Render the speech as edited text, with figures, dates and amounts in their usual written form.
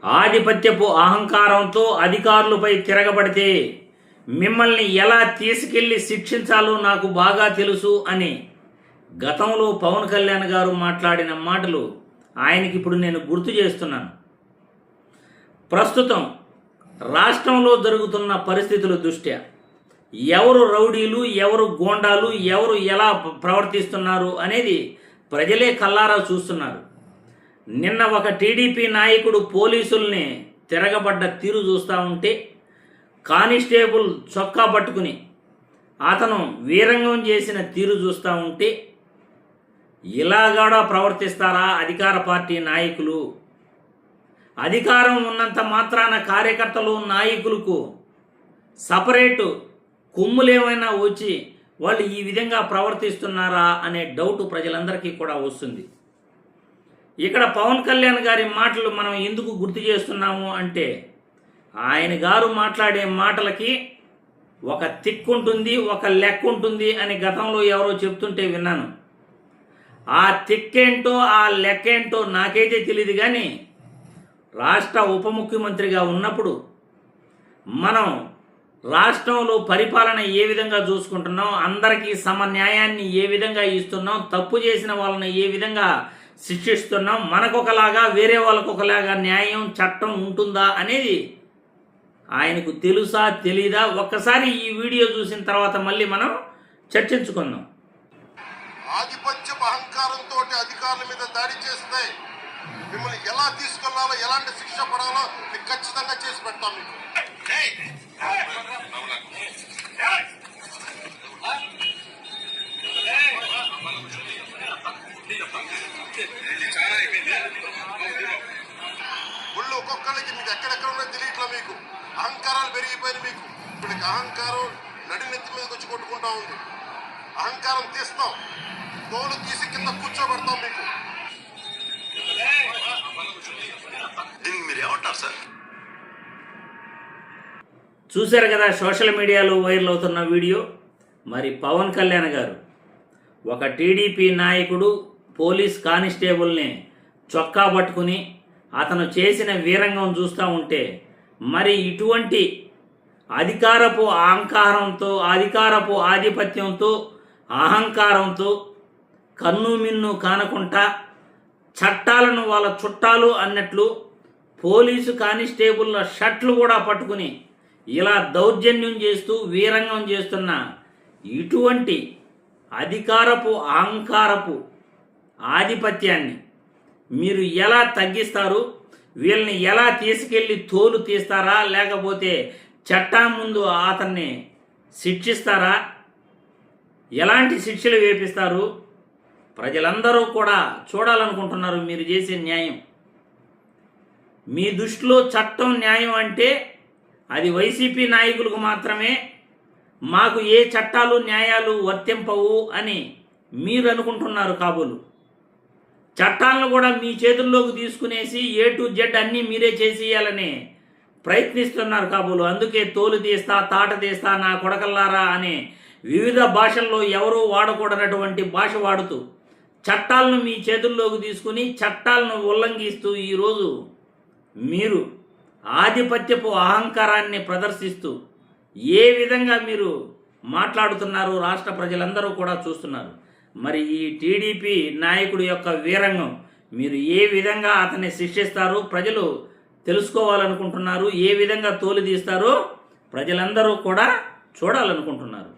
ఆధిపత్యపు అహంకారంతో అధికారులపై తిరగబడితే మిమ్మల్ని ఎలా తీసుకెళ్లి శిక్షించాలో నాకు బాగా తెలుసు అని గతంలో పవన్ కళ్యాణ్ గారు మాట్లాడిన మాటలు ఆయనకి ఇప్పుడు నేను గుర్తు చేస్తున్నాను. ప్రస్తుతం రాష్ట్రంలో జరుగుతున్న పరిస్థితుల దృష్ట్యా ఎవరు రౌడీలు, ఎవరు గోండాలు, ఎవరు ఎలా ప్రవర్తిస్తున్నారు అనేది ప్రజలే కల్లారా చూస్తున్నారు. నిన్న ఒక టీడీపీ నాయకుడు పోలీసుల్ని తిరగబడ్డ తీరు చూస్తూ ఉంటే కానిస్టేబుల్ చొక్కా పట్టుకుని అతను వీరంగం చేసిన తీరు చూస్తూ ఉంటే ఇలాగా ప్రవర్తిస్తారా అధికార పార్టీ నాయకులు? అధికారం ఉన్నంత మాత్రాన కార్యకర్తలు, నాయకులకు సపరేటు కొమ్ములేమైనా వచ్చి వాళ్ళు ఈ విధంగా ప్రవర్తిస్తున్నారా అనే డౌట్ ప్రజలందరికీ కూడా వస్తుంది. ఇక్కడ పవన్ కళ్యాణ్ గారి మాటలు మనం ఎందుకు గుర్తు చేస్తున్నాము అంటే ఆయన గారు మాట్లాడే మాటలకి ఒక తిక్కుంటుంది, ఒక లెక్క ఉంటుంది అని గతంలో ఎవరో చెప్తుంటే విన్నాను. ఆ తిక్కేంటో ఆ లెక్కేంటో నాకైతే తెలియదు, కానీ రాష్ట్ర ఉప ముఖ్యమంత్రిగా ఉన్నప్పుడు మనం రాష్ట్రంలో పరిపాలన ఏ విధంగా చూసుకుంటున్నాం, అందరికీ సమన్యాయాన్ని ఏ విధంగా ఇస్తున్నాం, తప్పు చేసిన వాళ్ళని ఏ విధంగా శిక్షిస్తున్నాం, మనకొకలాగా వేరే వాళ్ళకొకలాగా న్యాయం చట్టం ఉంటుందా అనేది ఆయనకు తెలుసా తెలీదా? ఒక్కసారి ఈ వీడియో చూసిన తర్వాత మళ్ళీ మనం చర్చించుకుందాం. ఆధిపత్య అహంకారంతో అధికారుల మీద దాడి చేస్తే మిమ్మల్ని ఎలా తీసుకెళ్లాలో, ఎలాంటి శిక్ష పడాలో మీకు ఖచ్చితంగా చేసి పెడతాం. మీకు ఒళ్ళు ఒక్కొక్కరికి మీకు ఎక్కడెక్కడ ఉన్నది తెలియట్లా. మీకు అహంకారాలు పెరిగిపోయినాయి. మీకు ఇప్పటికి అహంకారం నడినెత్తి మీదకి వచ్చి కొట్టుకుంటా ఉంది. అహంకారం తీస్తాం, తోలు తీసి కింద కూర్చోబెడతాం. మీకు దీనికి మీరు ఏమంటారు సార్? చూశారు కదా సోషల్ మీడియాలో వైరల్ అవుతున్న వీడియో. మరి పవన్ కళ్యాణ్ గారు ఒక టీడీపీ నాయకుడు పోలీస్ కానిస్టేబుల్ని చొక్కా పట్టుకుని అతను చేసిన వీరంగం చూస్తూ ఉంటే మరి ఇటువంటి అధికారపు అహంకారంతో, అధికారపు ఆధిపత్యంతో, అహంకారంతో కన్ను మిన్ను కానకుండా చట్టాలను వాళ్ళ చుట్టాలు అన్నట్లు పోలీసు కానిస్టేబుల్ల షర్ట్లు కూడా పట్టుకుని ఇలా దౌర్జన్యం చేస్తూ వీరంగం చేస్తున్న ఇటువంటి అధికారపు అహంకారపు ఆధిపత్యాన్ని మీరు ఎలా తగ్గిస్తారు? వీళ్ళని ఎలా తీసుకెళ్ళి తోలు తీస్తారా, లేకపోతే చట్టం ముందు అతన్ని శిక్షిస్తారా? ఎలాంటి శిక్షలు వేపిస్తారు? ప్రజలందరూ కూడా చూడాలనుకుంటున్నారు మీరు చేసే న్యాయం. మీ దృష్టిలో చట్టం న్యాయం అంటే అది వైసీపీ నాయకులకు మాత్రమే, మాకు ఏ చట్టాలు న్యాయాలు వర్తింపవు అని మీరు అనుకుంటున్నారు కాబోలు. చట్టాలను కూడా మీ చేతుల్లోకి తీసుకునేసి A to Z అన్నీ మీరే చేసేయాలని ప్రయత్నిస్తున్నారు కాబోలు. అందుకే తోలు తీస్తా, తాట తీస్తా, నా కొడకల్లారా అనే వివిధ భాషల్లో ఎవరూ వాడకూడనటువంటి భాష వాడుతూ చట్టాలను మీ చేతుల్లోకి తీసుకుని చట్టాలను ఉల్లంఘిస్తూ ఈరోజు మీరు ఆధిపత్యపు అహంకారాన్ని ప్రదర్శిస్తూ ఏ విధంగా మీరు మాట్లాడుతున్నారు రాష్ట్ర ప్రజలందరూ కూడా చూస్తున్నారు. మరి ఈ టీడీపీ నాయకుడి యొక్క వీరంగం మీరు ఏ విధంగా అతన్ని శిక్షిస్తారో ప్రజలు తెలుసుకోవాలనుకుంటున్నారు. ఏ విధంగా తోలు తీస్తారో ప్రజలందరూ కూడా చూడాలనుకుంటున్నారు.